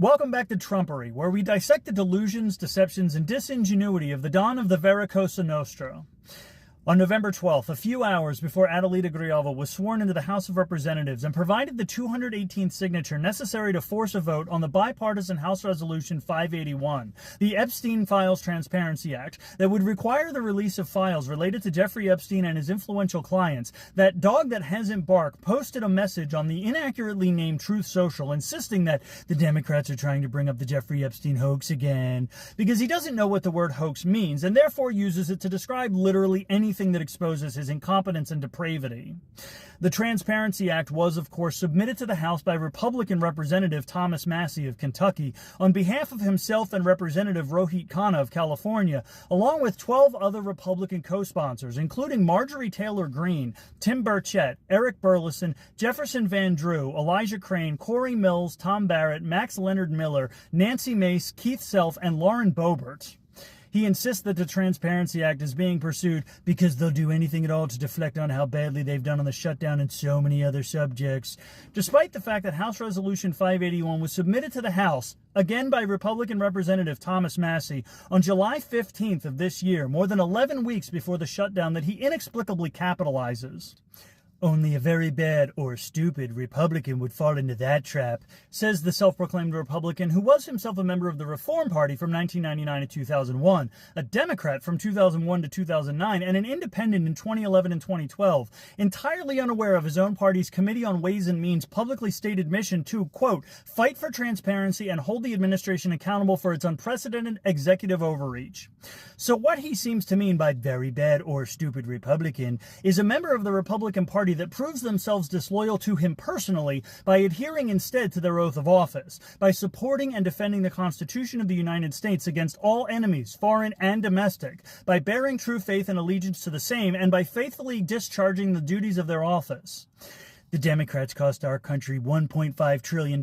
Welcome back to Trumpery, where we dissect the delusions, deceptions, and disingenuity of the dawn of the Vera Cosa Nostra. On November 12th, a few hours before Adelita Grijalva was sworn into the House of Representatives and provided the 218th signature necessary to force a vote on the bipartisan House Resolution 581, the Epstein Files Transparency Act, that would require the release of files related to Jeffrey Epstein and his influential clients, that dog that hasn't barked posted a message on the inaccurately named Truth Social insisting that the Democrats are trying to bring up the Jeffrey Epstein hoax again, because he doesn't know what the word hoax means and therefore uses it to describe literally anything that exposes his incompetence and depravity. The Transparency Act was, of course, submitted to the House by Republican Representative Thomas Massie of Kentucky on behalf of himself and Representative Rohit Khanna of California, along with 12 other Republican co-sponsors, including Marjorie Taylor Greene, Tim Burchett, Eric Burleson, Jefferson Van Drew, Elijah Crane, Corey Mills, Tom Barrett, Max Leonard Miller, Nancy Mace, Keith Self, and Lauren Boebert. He insists that the Transparency Act is being pursued because they'll do anything at all to deflect on how badly they've done on the shutdown and so many other subjects. Despite the fact that House Resolution 581 was submitted to the House, again by Republican Representative Thomas Massie, on July 15th of this year, more than 11 weeks before the shutdown that he inexplicably capitalizes. Only a very bad or stupid Republican would fall into that trap, says the self-proclaimed Republican who was himself a member of the Reform Party from 1999 to 2001, a Democrat from 2001 to 2009, and an independent in 2011 and 2012, entirely unaware of his own party's Committee on Ways and Means publicly stated mission to, quote, fight for transparency and hold the administration accountable for its unprecedented executive overreach. So what he seems to mean by very bad or stupid Republican is a member of the Republican Party that proves themselves disloyal to him personally by adhering instead to their oath of office, by supporting and defending the Constitution of the United States against all enemies, foreign and domestic, by bearing true faith and allegiance to the same, and by faithfully discharging the duties of their office. The Democrats cost our country $1.5 trillion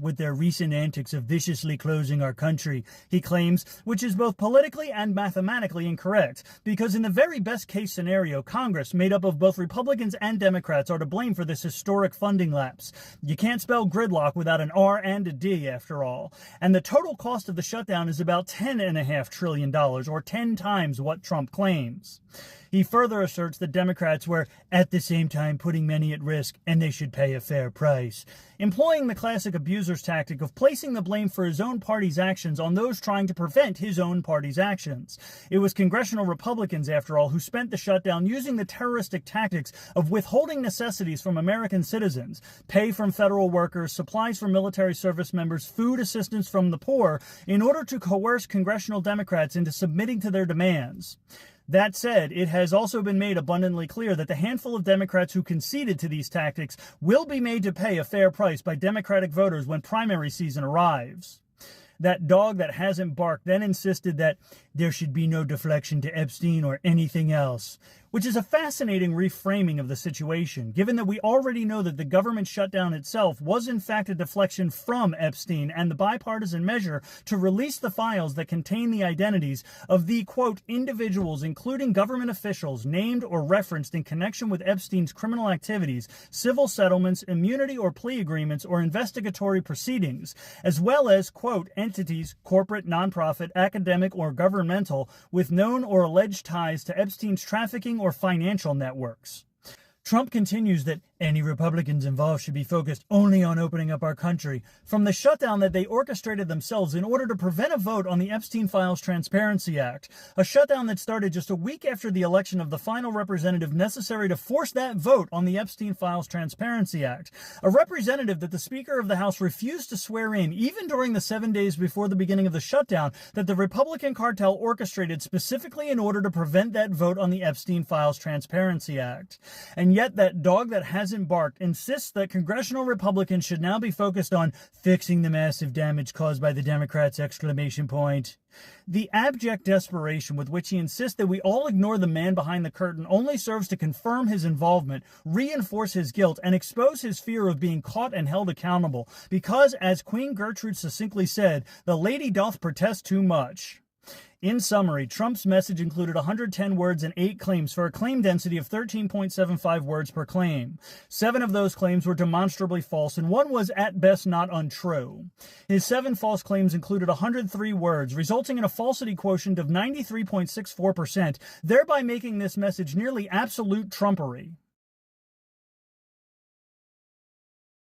with their recent antics of viciously closing our country, he claims, which is both politically and mathematically incorrect, because in the very best case scenario, Congress, made up of both Republicans and Democrats, are to blame for this historic funding lapse. You can't spell gridlock without an R and a D, after all. And the total cost of the shutdown is about $10.5 trillion, or 10 times what Trump claims. He further asserts that Democrats were, at the same time, putting many at risk, and they should pay a fair price, employing the classic abuser's tactic of placing the blame for his own party's actions on those trying to prevent his own party's actions. It was congressional Republicans, after all, who spent the shutdown using the terroristic tactics of withholding necessities from American citizens, pay from federal workers, supplies from military service members, food assistance from the poor, in order to coerce congressional Democrats into submitting to their demands. That said, it has also been made abundantly clear that the handful of Democrats who conceded to these tactics will be made to pay a fair price by Democratic voters when primary season arrives. That dog that hasn't barked then insisted that there should be no deflection to Epstein or anything else, which is a fascinating reframing of the situation, given that we already know that the government shutdown itself was in fact a deflection from Epstein and the bipartisan measure to release the files that contain the identities of the, quote, individuals, including government officials, named or referenced in connection with Epstein's criminal activities, civil settlements, immunity or plea agreements, or investigatory proceedings, as well as, quote, entities, corporate, nonprofit, academic, or governmental, with known or alleged ties to Epstein's trafficking or financial networks. Trump continues that any Republicans involved should be focused only on opening up our country from the shutdown that they orchestrated themselves in order to prevent a vote on the Epstein Files Transparency Act, a shutdown that started just a week after the election of the final representative necessary to force that vote on the Epstein Files Transparency Act, a representative that the Speaker of the House refused to swear in even during the 7 days before the beginning of the shutdown that the Republican cartel orchestrated specifically in order to prevent that vote on the Epstein Files Transparency Act. And yet that dog that hasn't barked insists that congressional Republicans should now be focused on fixing the massive damage caused by the Democrats! Exclamation point. The abject desperation with which he insists that we all ignore the man behind the curtain only serves to confirm his involvement, reinforce his guilt, and expose his fear of being caught and held accountable, because, as Queen Gertrude succinctly said, the lady doth protest too much. In summary, Trump's message included 110 words and 8 claims for a claim density of 13.75 words per claim. 7 of those claims were demonstrably false, and 1 was at best not untrue. His 7 false claims included 103 words, resulting in a falsity quotient of 93.64%, thereby making this message nearly absolute Trumpery.